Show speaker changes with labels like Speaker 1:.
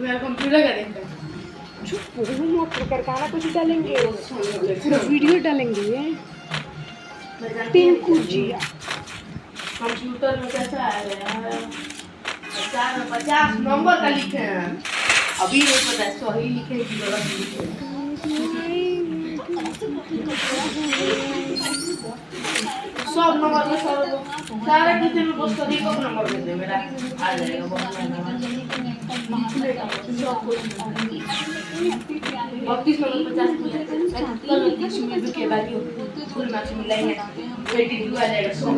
Speaker 1: मेरा कंप्यूटर करेंगे।
Speaker 2: चुप हो मत कर, गाना कुछ डालेंगे, वीडियो डालेंगे। टिंकू जिया
Speaker 1: कंप्यूटर में कैसा आया है? 50 नंबर का लिखे हैं, अभी नहीं पता है सही लिखे कि गलत लिखे हैं। सब नंबर में सारा किसी में बस कभी कब नंबर दे दे मेरा आ जाएगा बहुत नंबर। 32 नंबर 50 कल 30 में के बाद फुल मैच मिलाएंगे 82 आ जाएगा 100।